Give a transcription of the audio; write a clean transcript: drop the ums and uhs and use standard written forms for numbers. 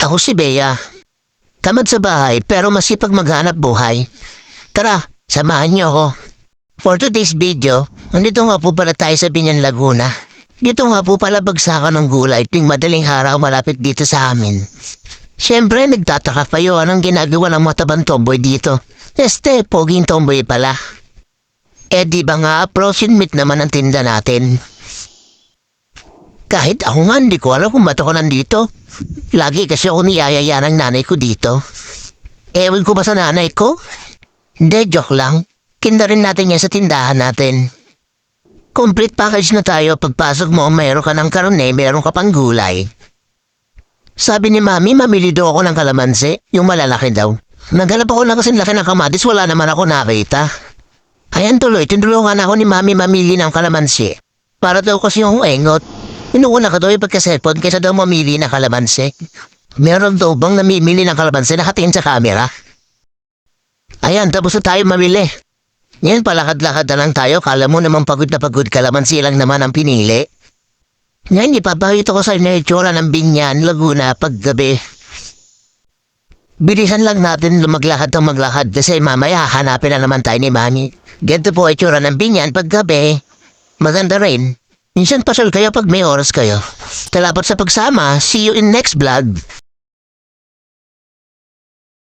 Ako si Bea. Tamad sa bahay pero masipag maghanap buhay. Tara, samahan niyo ako. For today's video, nandito nga po pala tayo sa Binyan, Laguna. Dito nga po pala bagsakan ng gulay tuwing madaling araw malapit dito sa amin. Siyempre, nagtataka kayo anong ginagawa ng matabang tomboy dito. Poging tomboy pala. Di ba nga, frozen meat naman ang tinda natin. Kahit ako nga, hindi ko alam kung ba't ako nandito. Lagi kasi ako niyayaya ng nanay ko dito. Ewan ko ba sa nanay ko? Hindi, joke lang. Kinda rin natin yan sa tindahan natin. Complete package na tayo. Pagpasok mo, mayroon ka ng karne, mayroon ka pang gulay. Sabi ni Mami, mamili daw ako ng kalamansi, yung malalaki daw. Naghanap ako ng kasing laki ng kamatis, wala naman ako nakita. Ayan tuloy, tinulungan ako ni Mami mamili ng kalamansi. Para daw kasi yung engot. Inuuna ka daw yung pagka-cellphone kaysa daw mamili ng kalamansi. Meron daw bang namimili ng kalamansi nakatingin sa camera? Ayan, tapos na tayo mamili. Ngayon palakad-lakad na lang tayo, kala mo naman pagod na pagod, kalamansi lang naman ang pinili. Ngayon ipapakita ko sa inyo yung itsura ng Binyan, Laguna paggabi. Bilisan lang natin maglakad ng maglakad kasi mamaya hanapin na naman tayo ni Mami. Ganito po itsura ng Binyan paggabi. Maganda rin. Minsan pasal kayo pag may oras kayo. Salamat sa pagsama. See you in next vlog.